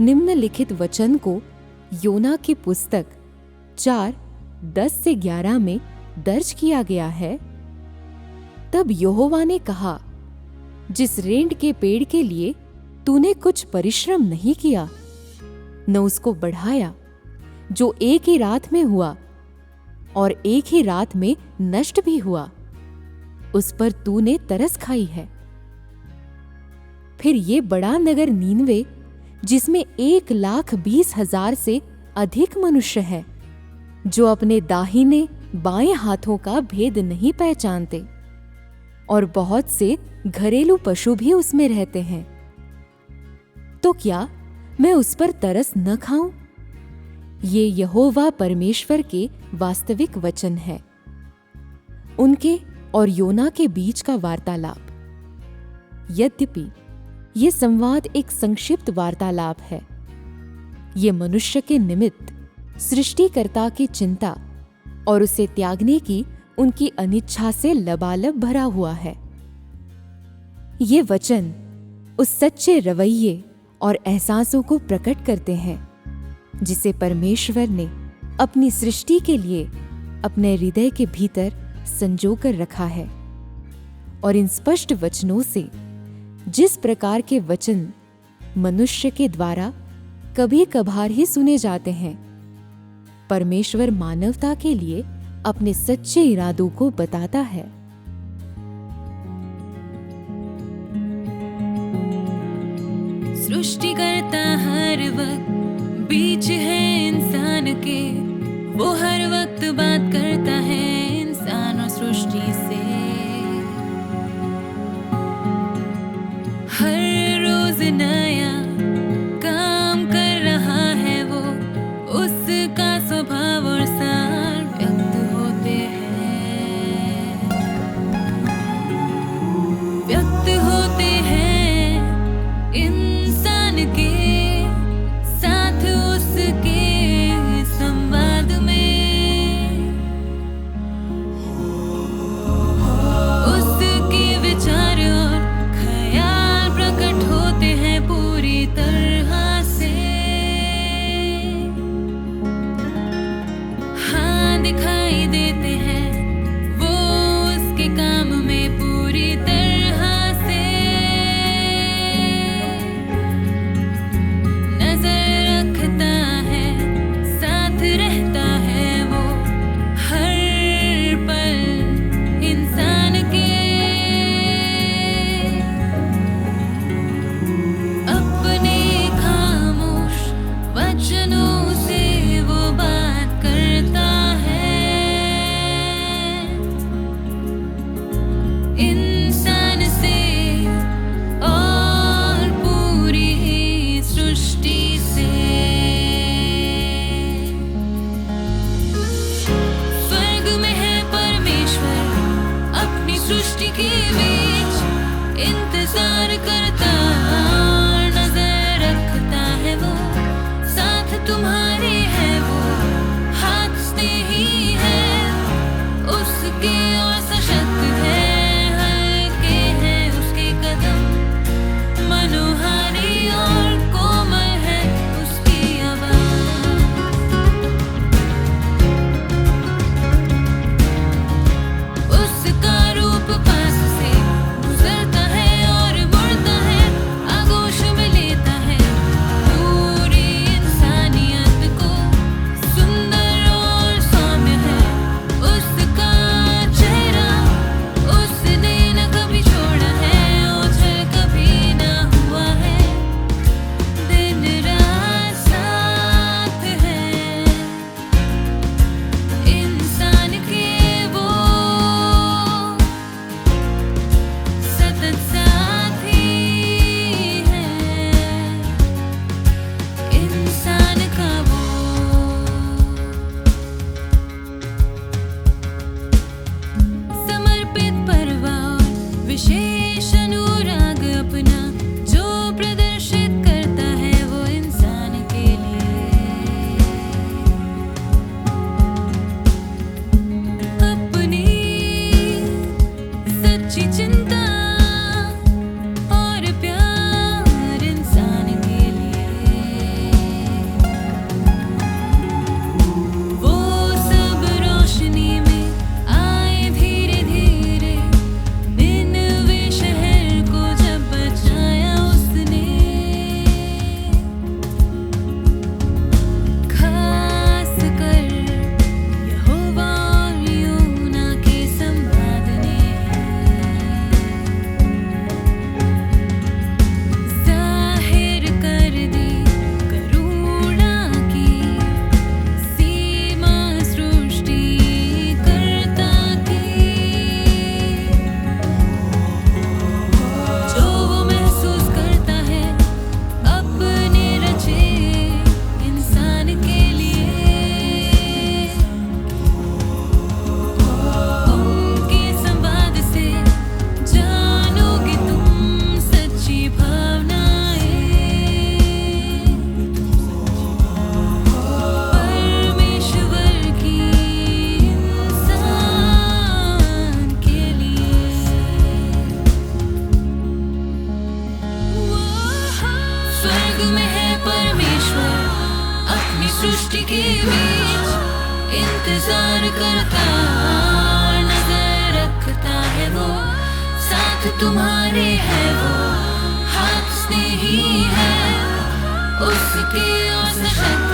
निम्नलिखित वचन को योना की पुस्तक 4:10-11 में दर्ज किया गया है। तब यहोवा ने कहा, जिस रेंट के पेड़ के लिए तूने कुछ परिश्रम नहीं किया, न उसको बढ़ाया, जो एक ही रात में हुआ और एक ही रात में नष्ट भी हुआ, उस पर तूने तरस खाई है। फिर ये बड़ा नगर नीनवे, जिसमें 1,20,000 से अधिक मनुष्य है, जो अपने दाहिने बाएं हाथों का भेद नहीं पहचानते, और बहुत से घरेलू पशु भी उसमें रहते हैं, तो क्या मैं उस पर तरस न खाऊं? ये यहोवा परमेश्वर के वास्तविक वचन है। उनके और योना के बीच का वार्तालाप। यद्यपि ये संवाद एक संक्षिप्त वार्तालाप है, ये मनुष्य के निमित्त सृष्टिकर्ता की चिंता और उसे त्यागने की उनकी अनिच्छा से लबालब भरा हुआ है। ये वचन उस सच्चे रवैये और एहसासों को प्रकट करते हैं जिसे परमेश्वर ने अपनी सृष्टि के लिए अपने हृदय के भीतर संजो कर रखा है। और इन स्पष्ट वचनों से जिस प्रकार के वचन मनुष्य के द्वारा कभी कभार ही सुने जाते हैं, परमेश्वर मानवता के लिए अपने सच्चे इरादों को बताता है। सृष्टिकर्ता हर वक्त बीच है इंसान के, वो हर वक्त बात करता है इंसान और सृष्टि से। हर रोज नया काम कर रहा है वो, उसका स्वभाव और सार व्यक्त होते हैं, व्यक्त होते हैं इंसान के साथ उसके संवाद में। उसके विचार और ख्याल प्रकट होते हैं पूरी तरह से। हाँ, दिखाई देते हैं वो उसके काम में पूरी तरह से। नजर रखता है, साथ रहता है वो हर पल इंसान के। अपने खामोश वचनों से वो बात करता है इंसान से और पूरी सृष्टि से। स्वर्ग में है परमेश्वर अपनी सृष्टि के बीच, इंतजार करता और नजर रखता है वो, साथ तुम्हारे है वो, हाथ स्नेही है उसके और सशक्त है, हल्के हैं उसके कदम, मनोहारी और कोमल है उसकी आवाज। उसका रूप पास से गुजरता है और मुड़ता है, आगोश में लेता है पूरी इंसानियत को। सुंदर और सौम्य है उसका चेहरा, उसने न कभी छोड़ा है, ओझल कभी न हुआ है, दिन रात साथ है इंसान के वो, सतत साथी है इंसान का वो। समर्पित परवाह, विशेष अनुराग अपना जो प्रदर्शित करता है वो इंसान के लिए। अपनी सच्ची चिंता और प्यार इंसान के लिए। सृष्टि के बीच इंतजार करता, नजर रखता है वो, साथ तुम्हारे है वो, हाथ स्नेही है उसके और सशक्त